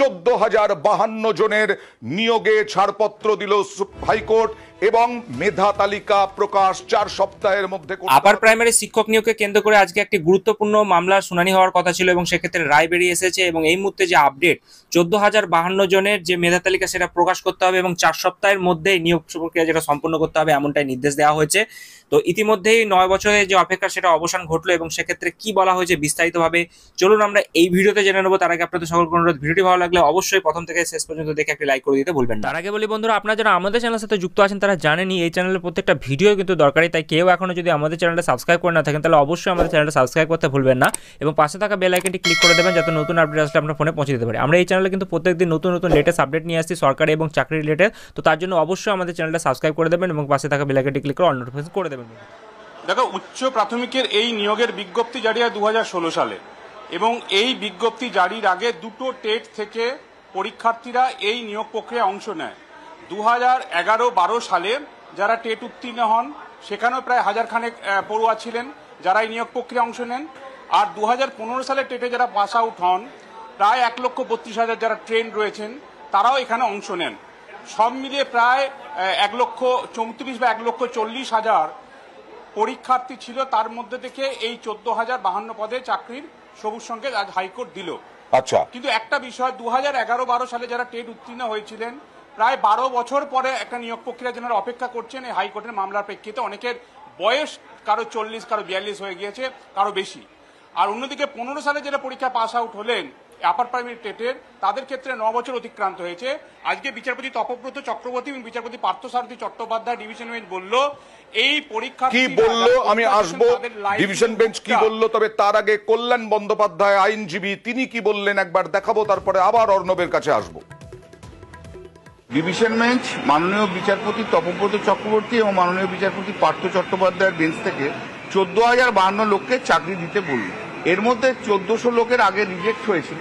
14,052 জনের নিয়োগে ছাড়পত্র দিল হাইকোর্ট এবং মেধা তালিকা প্রকাশ 4 সপ্তাহের মধ্যে। আপার প্রাইমারি শিক্ষক নিয়োগকে কেন্দ্র করে আজকে একটি গুরুত্বপূর্ণ মামলার শুনানি হওয়ার কথা ছিল এবং সেক্ষেত্রে রায় বেরিয়ে এসেছে এবং এই মুহূর্তে যে আপডেট 14,052 জনের যে মেধা তালিকা সেটা প্রকাশ করতে হবে এবং 4 সপ্তাহের মধ্যে নিয়োগ প্রক্রিয়া যেটা সম্পন্ন করতে হবে এমনটাই নির্দেশ দেওয়া হয়েছে। তো ইতিমধ্যেই 9 বছরের যে অপেক্ষা সেটা অবসান ঘটলো এবং সেক্ষেত্রে কি বলা হয়েছে বিস্তারিতভাবে চলুন আমরা এই ভিডিওতে জেনে নেবো। তার আগে আপনাদের সকলকে অনুরোধ, ভিডিওটি ভালো লাগলে অবশ্যই প্রথম থেকে শেষ পর্যন্ত দেখে একটি লাইক করে দিতে ভুলবেন না। তার আগে বলি বন্ধুরা, আপনারা যারা আমাদের চ্যানেলের সাথে যুক্ত আছেন তারা জানেনই এই চ্যানেলের প্রত্যেকটা ভিডিও কিন্তু দরকারি, তাই কেউ এখনো যদি আমাদের চ্যানেলটা সাবস্ক্রাইব করে না থাকেন তাহলে অবশ্যই আমাদের চ্যানেলটা সাবস্ক্রাইব করতে ভুলবেন না এবং পাশে থাকা বেল আইকনটি ক্লিক করে দেবেন যাতে নতুন আপডেট আসলে আপনার ফোনে পৌঁছে দিতে পারে। আমরা এই চ্যানেলে কিন্তু প্রত্যেকদিন নতুন নতুন লেটেস্ট আপডেট নিয়ে আসছি সরকারি এবং চাকরি রিলেটেড, তো তার জন্য অবশ্যই আমাদের চ্যানেলটা সাবস্ক্রাইব করে দেবেন এবং পাশে থাকা বেল আইকনটি ক্লিক করে অল নোটিফিকেশন করে দেবেন। দেখো, উচ্চ প্রাথমিকের এই নিয়োগের বিজ্ঞপ্তি জারি হয় 2016 সালে এবং এই বিজ্ঞপ্তি জারির আগে দুটো টেট থেকে পরীক্ষার্থীরা এই নিয়োগ প্রক্রিয়ায় অংশ নেয়। 2011-12 সালে যারা টেট উত্তীর্ণ হন সেখানেও প্রায় 1000 খানেক পড়ুয়া ছিলেন যারা এই নিয়োগ প্রক্রিয়ায় অংশ নেন। আর 2015 সালে টেটে যারা পাস আউট হন প্রায় 1,32,000 যারা ট্রেন রয়েছেন তারাও এখানে অংশ নেন। সব মিলিয়ে প্রায় 1,34,000 বা 1,40,000 পরীক্ষার্থী ছিল, তার মধ্যে থেকে এই 14,052 পদে চাকরির সবুজ সংকেত আজ হাইকোর্ট দিল। আচ্ছা, কিন্তু একটা বিষয়, 2011-12 সালে যারা টেট উত্তীর্ণ হয়েছিলেন প্রায় 12 বছর পরে একটা নিয়োগ প্রক্রিয়া যেন অপেক্ষা করছেন এই হাইকোর্টের মামলার প্রেক্ষিতে। অনেকের বয়স কারো 40, কারো 42 হয়ে গিয়েছে, কারো বেশি। আর অন্যদিকে 15 সালে যারা পরীক্ষা পাস আউট হলেন আপার প্রাইমারি টেটের, তাদের ক্ষেত্রে 9 বছর অতিক্রান্ত হয়েছে। আজকে বিচারপতি তপব্রত চক্রবর্তী এবং বিচারপতি পার্থসারথী চট্টোপাধ্যায় ডিভিশন বেঞ্চ বলল এই পরীক্ষা কি বললো আমি আসবো ডিভিশন বেঞ্চ কি বললো, তবে তার আগে কল্যাণ বন্দ্যোপাধ্যায় আইনজীবী তিনি কি বললেন একবার দেখাবো, তারপরে আবার অর্ণবের কাছে আসবো। ডিভিশন বেঞ্চ মাননীয় বিচারপতি তপব্রত চক্রবর্তী এবং মাননীয় বিচারপতি পার্থ চট্টোপাধ্যায়ের বেঞ্চ থেকে 14,052 লোককে চাকরি দিতে বলল। এর মধ্যে 1,400 লোকের আগে রিজেক্ট হয়েছিল,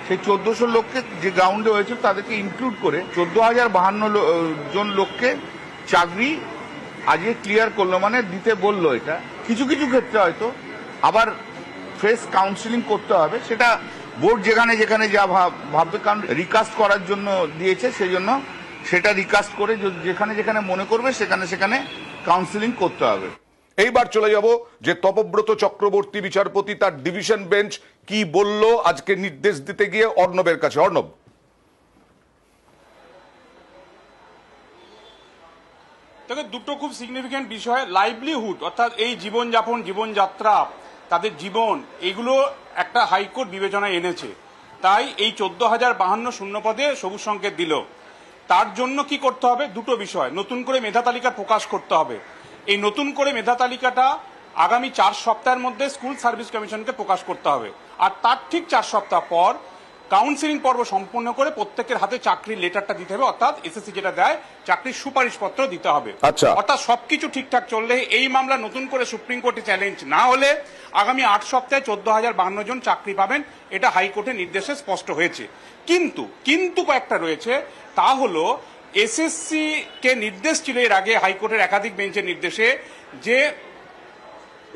সেই 1,400 লোককে যে গ্রাউন্ডে হয়েছিল তাদেরকে ইনক্লুড করে 14,052 জন লোককে চাকরি আজকে ক্লিয়ার করলো, মানে দিতে বললো। এটা কিছু কিছু ক্ষেত্রে হয়তো আবার ফ্রেশ কাউন্সিলিং করতে হবে, সেটা বোর্ড যেখানে যেখানে যা ভাববে, কারণ রিকাস্ট করার জন্য দিয়েছে সেই জন্য সেটা রিকাস্ট করে যেখানে যেখানে মনে করবে সেখানে সেখানে কাউন্সিলিং করতে হবে। এইবার চলে যাব যে তপব্রত চক্রবর্তী বিচারপতি তার ডিভিশন বেঞ্চ কি বলল আজকে নির্দেশ দিতে গিয়ে অর্ণবের কাছে। অর্ণব, দেখো, দুটো খুব সিগনিফিক্যান্ট বিষয়। লাইভলিহুড অর্থাৎ এই জীবনযাপন, জীবনযাত্রা, তাদের জীবন, এগুলো একটা হাইকোর্ট বিবেচনায় এনেছে, তাই এই 14,052 শূন্য পদে সবুজ সংকেত দিল। তার জন্য কি করতে হবে? দুটো বিষয়। নতুন করে মেধা তালিকা প্রকাশ করতে হবে। এই নতুন করে মেধা তালিকাটা আগামী 4 সপ্তাহের মধ্যে স্কুল সার্ভিস কমিশনকে প্রকাশ করতে হবে। আর তার ঠিক 4 সপ্তাহ পর কাউন্সিলিং পর্ব সম্পন্ন করে প্রত্যেকের হাতে চাকরির লেটারটা দিতে হবে, অর্থাৎ এসএসসি যেটা দেয় চাকরির সুপারিশপত্র দিতে হবে। অর্থাৎ সবকিছু ঠিকঠাক চললে এই মামলা নতুন করে সুপ্রিম কোর্টে চ্যালেঞ্জ না হলে আগামী 8 সপ্তাহে 14,052 জন চাকরি পাবেন, এটা হাইকোর্টের নির্দেশে স্পষ্ট হয়েছে। কিন্তু কয়েকটা রয়েছে, তা হলো এসএসসি কে নির্দেশ ছিল এর আগে হাইকোর্টের একাধিক বেঞ্চের নির্দেশে যে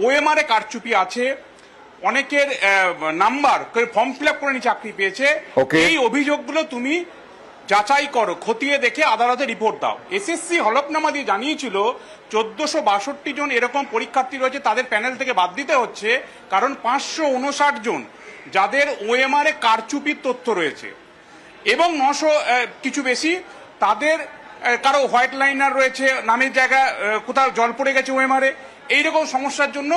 ওএমআর এ কারচুপি আছে, অনেকের নাম্বার ফর্ম ফিল আপ করে নিয়ে চাকরি পেয়েছে, এই অভিযোগগুলো তুমি যাচাই করো, খতিয়ে দেখে আদালতে রিপোর্ট দাও। এসএসসি হলফনামা দিয়ে জানিয়েছিল 1462 জন এরকম পরীক্ষার্থী রয়েছে, তাদের প্যানেল থেকে বাদ দিতে হচ্ছে কারণ 559 জন যাদের ওএমআর এ কারচুপির তথ্য রয়েছে এবং 900 কিছু বেশি তাদের কারো হোয়াইট লাইনার রয়েছে, নামের জায়গায় কোথাও জল পড়ে গেছে ওএমআর এ, এইরকম সমস্যার জন্য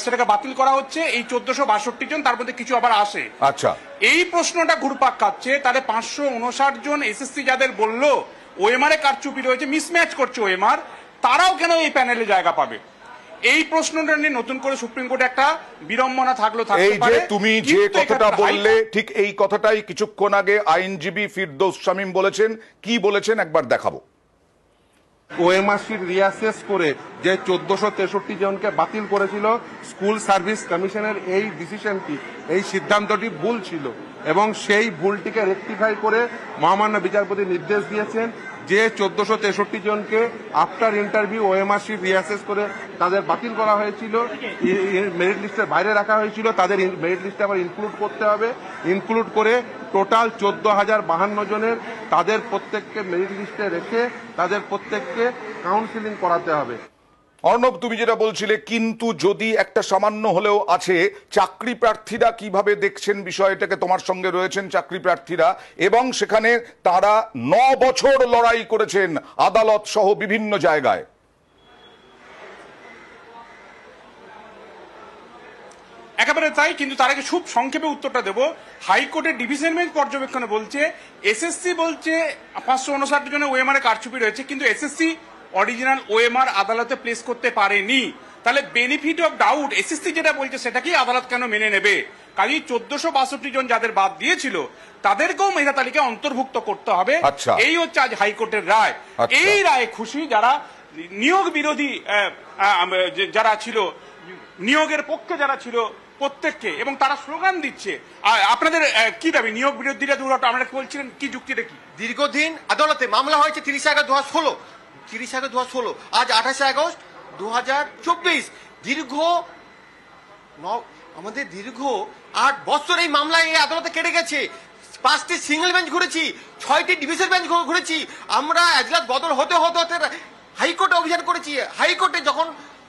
সেটাকে বাতিল করা হচ্ছে। এই 1462 জন, তার মধ্যে কিছু আবার আসে। আচ্ছা, এই প্রশ্নটা ঘুরপাক খাচ্ছে, তাহলে 559 জন এসএসসি যাদের বললো ওএমআর এ কারচুপি রয়েছে, মিসম্যাচ করছে ওএমআর, তারাও কেন এই প্যানেলে জায়গা পাবে? এই প্রশ্নটা নিয়ে নতুন করে সুপ্রিম কোর্টে একটা বিড়ম্বনা থাকতে পারে। তুমি যে কথাটা বললে ঠিক এই কথাটাই কিছুক্ষণ আগে আইনজীবী ফিরদৌস শামীম বলেছেন। কি বলেছেন একবার দেখাবো। ওএমআর শিট রিঅ্যাসেস করে যে 1463 জনকে বাতিল করেছিল স্কুল সার্ভিস কমিশনের এই ডিসিশনটি, এই সিদ্ধান্তটি ভুল ছিল এবং সেই ভুলটিকে রেকটিফাই করে মহামান্য বিচারপতি নির্দেশ দিয়েছেন যে 1463 জনকে after interview OMR sheet reassess করে তাদের বাতিল করা হয়েছিল, মেরিট লিস্টের বাইরে রাখা হয়েছিল, তাদের মেরিট লিস্টে আবার ইনক্লুড করতে হবে। ইনক্লুড করে টোটাল 14,052 জনের তাদের প্রত্যেককে মেরিট লিস্টে রেখে তাদের প্রত্যেককে কাউন্সিলিং করাতে হবে। অর্ণব, তুমি যেটা বলছিলে, কিন্তু যদি একটা সামান্য হলেও আছে, চাকরি প্রার্থীরা কিভাবে দেখছেন বিষয়টাকে? তোমার সঙ্গে রয়েছেন চাকরি প্রার্থীরা এবং সেখানে তারা 9 বছর লড়াই করেছেন আদালত সহ বিভিন্ন জায়গায়। একেবারে তাই, কিন্তু তার আগে খুব সংক্ষেপে উত্তরটা দেব। হাইকোর্টের ডিভিশন বেঞ্চ পর্যবেক্ষণে বলছে, এসএসসি বলছে 559 জনের ওএমআর এ কারচুপি রয়েছে, কিন্তু এসএসসি অরিজিনাল ওএমআর আদালতে প্লেস করতে পারেনি। তাহলে বেনিফিট অফ ডাউট এসএসসি যেটা বলছে সেটাকেই আদালত কেন মেনে নেবে? কাজেই 1462 জন যাদের বাদ দিয়েছিল তাদেরকেও মেধা তালিকায় অন্তর্ভুক্ত করতে হবে। এই হচ্ছে আজ হাইকোর্টের রায়। এই রায়ে খুশি যারা নিয়োগ বিরোধী যারা ছিল, নিয়োগের পক্ষে যারা ছিল প্রত্যেককে, এবং তারা স্লোগান দিচ্ছে। আপনাদের কি দাবি? নিয়োগ বিরোধীরা আপনারা বলছিলেন কি যুক্তিটা কি? দীর্ঘদিন আদালতে মামলা হয়েছে 30 আগস্ট 2016, আজ 28 আগস্ট 2024। আমাদের দীর্ঘ 8 বছর এই মামলায় এই আদালতে কেটে গেছে। 5টি সিঙ্গেল বেঞ্চ ঘুরেছি, 6টি ডিভিশন বেঞ্চ ঘুরেছি। আমরা এজলাস বদল হতে হতে হাইকোর্টে অভিযান করেছি। হাইকোর্টে যখন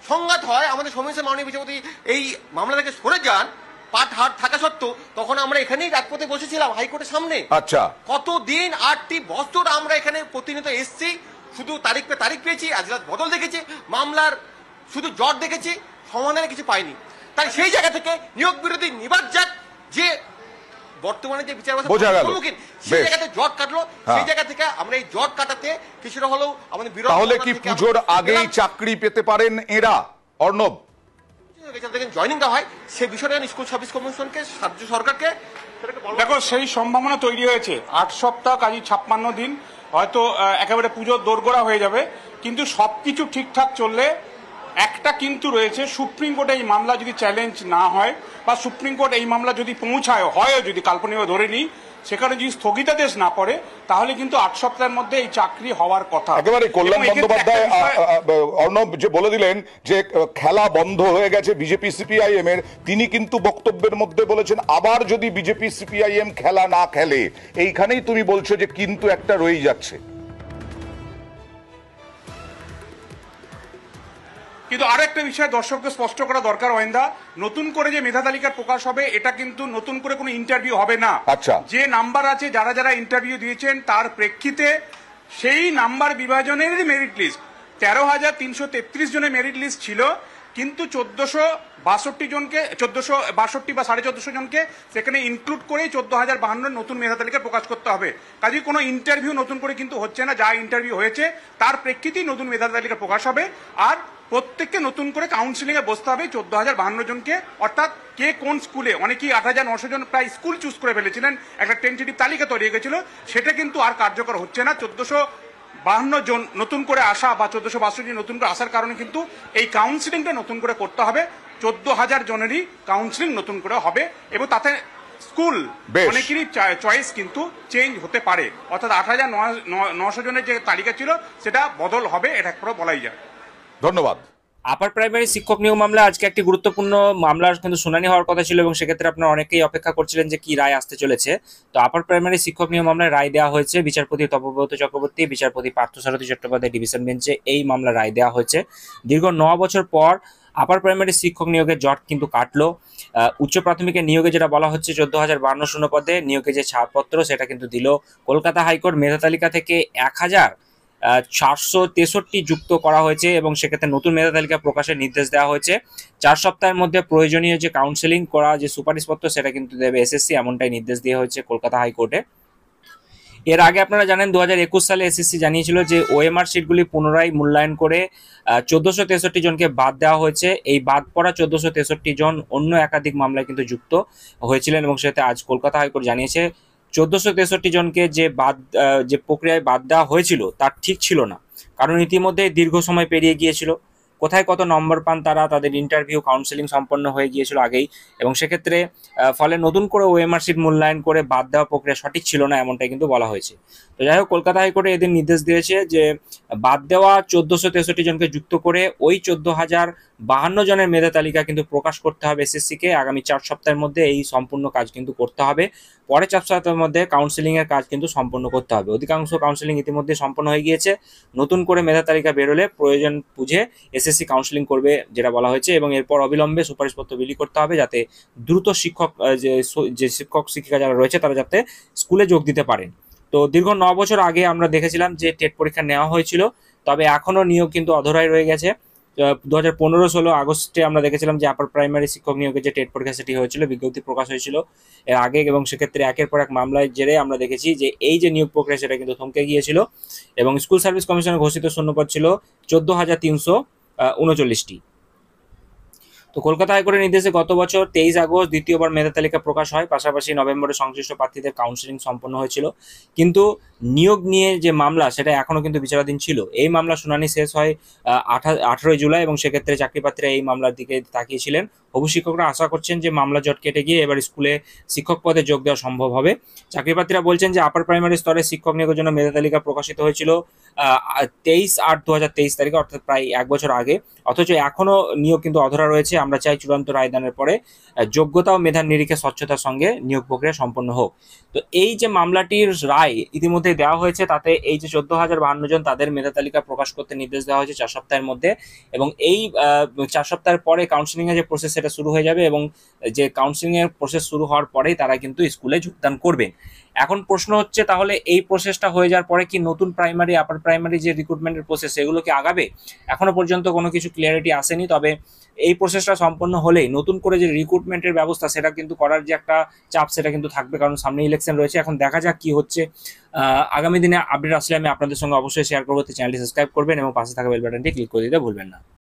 সংঘাত হয়, আমাদের সমস্যা মাননীয় বিচারপতি এই মামলা থেকে সরে যান, পাট হাট থাকা সত্ত্বেও, তখন আমরা এখানেই রাজপথে বসেছিলাম হাইকোর্টের সামনে। আচ্ছা, কতদিন 8টি বছর আমরা এখানে প্রতিনিয়ত এসছি, শুধু তারিখ পেয়েছি, আজলাস বদল দেখেছি, মামলার শুধু জট দেখেছি, সমাধানের কিছু পাইনি। তাই সেই জায়গা থেকে নিয়োগ বিরোধী নিবাদ যাক, যে বর্তমানে যে বিচার সম্মুখীন, সেই জায়গাতে জট কাটলো। সেই জায়গা থেকে আমরা এই জট কাটাতে কিছুটা হলেও আমাদের বিরোধ। তাহলে কি পুজোর আগেই চাকরি পেতে পারেন এরা? অর্ণব, জয়নিং দেওয়া হয় সে বিষয়টা স্কুল সার্ভিস কমিশনকে, রাজ্য সরকারকে। দেখো, সেই সম্ভাবনা তৈরি হয়েছে। 8 সপ্তাহ, কাজী 56 দিন, হয়তো একেবারে পুজোর দোরগোড়া হয়ে যাবে। কিন্তু সবকিছু ঠিকঠাক চললে একটা কিন্তু রয়েছে, সুপ্রিম কোর্টে এই মামলা যদি চ্যালেঞ্জ না হয়, বা সুপ্রিম কোর্ট এই মামলা যদি পৌঁছায়, হয় যদি কাল্পনিকভাবে ধরে নিই, সেখানে যদি স্থগিতাদেশ না পড়ে, তাহলে কিন্তু 8 সপ্তাহের মধ্যে এই চাকরি হওয়ার কথা। একেবারে কল্যাণ বন্দ্যোপাধ্যায় অর্ণব যে বলে দিলেন যে খেলা বন্ধ হয়ে গেছে বিজেপি সিপিআইএম এর, তিনি কিন্তু বক্তব্যের মধ্যে বলেছেন আবার যদি বিজেপি সিপিআইএম খেলা না খেলে। এইখানেই তুমি বলছো যে কিন্তু একটা রয়েই যাচ্ছে। কিন্তু আরো একটা বিষয় দর্শককে স্পষ্ট করা দরকার, ওয়েন্দা, নতুন করে যে মেধা তালিকা প্রকাশ হবে, এটা কিন্তু নতুন করে কোনো ইন্টারভিউ হবে না। আচ্ছা, যে নাম্বার আছে, যারা যারা ইন্টারভিউ দিয়েছেন তার প্রেক্ষিতে সেই নাম্বার বিভাজনের মেরিট লিস্ট 13,333 জনের মেরিট লিস্ট ছিল, কিন্তু 1462 জনকে, 1462 বা 1450 জনকে সেখানে ইনক্লুড করেই 14,052 নতুন মেধা তালিকা প্রকাশ করতে হবে। কাজে কোনো ইন্টারভিউ নতুন করে কিন্তু হচ্ছে না, যা ইন্টারভিউ হয়েছে তার প্রেক্ষিতেই নতুন মেধা তালিকা প্রকাশ হবে। আর প্রত্যেককে নতুন করে কাউন্সিলিং এ বসতে হবে 14,052 জনকে। অর্থাৎ কে কোন স্কুলে, অনেকেই 8,900 জন প্রায় স্কুল চুজ করে ফেলেছিলেন, একটা টেন্টেটিভ তালিকা তৈরি হয়ে গেছিল, সেটা কিন্তু আর কার্যকর হচ্ছে না। 1452 জন নতুন করে আসা বা 1462 জন নতুন করে আসার কারণে কিন্তু এই কাউন্সিলিংটা নতুন করে করতে হবে। 14,000 জনেরই কাউন্সিলিং নতুন করে হবে, এবং তাতে স্কুল অনেকেরই চয়েস কিন্তু চেঞ্জ হতে পারে। অর্থাৎ 8,900 জনের যে তালিকা ছিল সেটা বদল হবে, এটা পুরো বলাই যায়। ধন্যবাদ। আপার প্রাইমারি শিক্ষক নিয়োগ মামলা আজকে একটি গুরুত্বপূর্ণ মামলার কিন্তু শুনানি হওয়ার কথা ছিল, এবং সেক্ষেত্রে আপনারা অনেকেই অপেক্ষা করছিলেন যে কি রায় আসতে চলেছে। তো আপার প্রাইমারি শিক্ষক নিয়োগ মামলায় রায় দেওয়া হয়েছে। বিচারপতি তপব্রত চক্রবর্তী, বিচারপতি পার্থসারথী চট্টোপাধ্যায় ডিভিশন বেঞ্চে এই মামলা রায় দেওয়া হয়েছে। দীর্ঘ 9 বছর পর আপার প্রাইমারি শিক্ষক নিয়োগের জট কিন্তু কাটলো। উচ্চ প্রাথমিকের নিয়োগে যেটা বলা হচ্ছে 14,052 শূন্যপদে নিয়োগে যে ছাড়পত্র সেটা কিন্তু দিল কলকাতা হাইকোর্ট। মেধা তালিকা থেকে 1,463 যুক্ত করা হয়েছে, এবং সেক্ষেত্রে নতুন মেধা তালিকা প্রকাশের নির্দেশ দেওয়া হয়েছে। 4 সপ্তাহের মধ্যে প্রয়োজনীয় যে কাউন্সেলিং করা যে সুপারিশপত্র সেটা কিন্তু দেবে এসএসসি, এমনটাই নির্দেশ দেওয়া হয়েছে কলকাতা হাইকোর্টে। এর আগে আপনারা জানেন 2021 সালে এসএসসি জানিয়েছিল যে ওএমআর শিটগুলি পুনরায় মূল্যায়ন করে 1463 জনকে বাদ দেওয়া হয়েছে। এই বাদ পড়া 1463 জন অন্য একাধিক মামলায় কিন্তু যুক্ত হয়েছিলেন, এবং সেটা আজ কলকাতা হাইকোর্ট জানিয়েছে 1463 জনকে যে প্রক্রিয়ায় বাদ দেওয়া হয়েছিল তার ঠিক ছিল না, কারণ ইতিমধ্যে দীর্ঘ সময় পেরিয়ে গিয়েছিল। কোথায় কত নম্বর পান তারা, তাদের ইন্টারভিউ কাউন্সেলিং সম্পন্ন হয়ে গিয়েছিল আগেই, এবং সেক্ষেত্রে ফলে নতুন করে ওএমআর শিট মূল্যায়ন করে বাদ দেওয়া প্রক্রিয়া সঠিক ছিল না, এমনটাই কিন্তু বলা হয়েছে। তো যাই হোক, কলকাতা হাইকোর্টে এদিন নির্দেশ দিয়েছে যে বাদ দেওয়া 1463 জনকে যুক্ত করে ওই 14,052 জনের মেধা তালিকা কিন্তু প্রকাশ করতে হবে এসএসসিকে। আগামী 4 সপ্তাহের মধ্যে এই সম্পূর্ণ কাজ কিন্তু করতে হবে। পরে 4 সপ্তাহের মধ্যে কাউন্সেলিং এর কাজ কিন্তু সম্পন্ন করতে হবে। অধিকাংশ কাউন্সেলিং ইতিমধ্যে সম্পন্ন হয়ে গিয়েছে। নতুন করে মেধা তালিকা বেরোলে প্রয়োজন বুঝে এসএসসি কাউন্সেলিং করবে যেটা বলা হয়েছে, এবং এরপর অবিলম্বে সুপারিশপত্র বিলি করতে হবে যাতে দ্রুত শিক্ষক যে শিক্ষক শিক্ষিকা যারা রয়েছে তারা যাতে স্কুলে যোগ দিতে পারেন। তো দীর্ঘ 9 বছর আগে আমরা দেখেছিলাম যে টেট পরীক্ষা নেওয়া হয়েছিল, তবে এখনো নিয়োগ কিন্তু অধরাই রয়ে গেছে। 2015-16 আগস্টে আমরা দেখেছিলাম যে আপার প্রাইমারি শিক্ষক নিয়োগের যে টেট পরীক্ষা সেটি হয়েছিল, বিজ্ঞপ্তি প্রকাশ হয়েছিল এর আগে, এবং সেক্ষেত্রে একের পর এক মামলায় জেরে আমরা দেখেছি যে এই যে নিয়োগ প্রক্রিয়া সেটা কিন্তু থমকে গিয়েছিল, এবং স্কুল সার্ভিস কমিশনের ঘোষিত শূন্যপদ ছিল 14,339টি। তো কলকাতা হাইকোর্টের নির্দেশে গত বছর 23 আগস্ট দ্বিতীয়বার মেধা তালিকা প্রকাশ হয়, পাশাপাশি নভেম্বরে সংশ্লিষ্ট প্রার্থীদের কাউন্সেলিং সম্পন্ন হয়েছিল। কিন্তু নিয়োগ নিয়ে যে মামলা সেটা এখনো কিন্তু বিচারাধীন ছিল। এই মামলা শুনানি শেষ হয় 18 জুলাই, এবং সেক্ষেত্রে চাকরিপ্রার্থীরা এই মামলার দিকে তাকিয়েছিলেন। হবু শিক্ষকরা আশা করছেন যে মামলা জট কেটে গিয়ে এবার স্কুলে শিক্ষক পদে যোগ দেওয়া সম্ভব হবে। চাকরিপ্রার্থীরা বলছেন যে আপার প্রাইমারি স্তরে শিক্ষক নিয়োগের জন্য মেধা তালিকা প্রকাশিত হয়েছিল 23/8/2023 তারিখে, অর্থাৎ প্রায় 1 বছর আগে, অথচ এখনো নিয়োগ কিন্তু অধরা রয়েছে। আমরা চাই চূড়ান্ত রায়দানের পরে যোগ্যতা ও মেধার নিরিখে স্বচ্ছতার সঙ্গে নিয়োগ প্রক্রিয়া সম্পন্ন হোক। তো এই যে মামলাটির রায় ইতিমধ্যে দেওয়া হয়েছে, তাতে এই যে 14,052 জন তাদের মেধা তালিকা প্রকাশ করতে নির্দেশ দেওয়া হয়েছে 4 সপ্তাহের মধ্যে, এবং এই 4 সপ্তাহের পরে কাউন্সেলিং এর যে প্রসেস সেটা শুরু হয়ে যাবে, এবং যে কাউন্সেলিং এর প্রসেস শুরু হওয়ার পরেই তারা কিন্তু স্কুলে যোগদান করবেন। এখন প্রশ্ন হচ্ছে, তাহলে এই প্রসেসটা হয়ে যাওয়ার পরে কি নতুন প্রাইমারি আপার প্রাইমারি যে রিক্রুটমেন্টের প্রসেস সেগুলো কি আগাবে? এখনো পর্যন্ত কোনো কিছু ক্লিয়ারিটি আসেনি, তবে এই প্রসেসটা সম্পন্ন হলেই নতুন করে যে রিক্রুটমেন্টের ব্যবস্থা সেটা কিন্তু করার যে একটা চাপ সেটা কিন্তু থাকবে, কারণ সামনে ইলেকশন রয়েছে। এখন দেখা যাক কি হচ্ছে। আগামী দিনে আপডেট আসলে আমি আপনাদের সঙ্গে অবশ্যই শেয়ার করবো। চ্যানেলটি সাবস্ক্রাইব করবেন এবং পাশে থাকা বেল বাটনটি ক্লিক করে দিতে ভুলবেন না।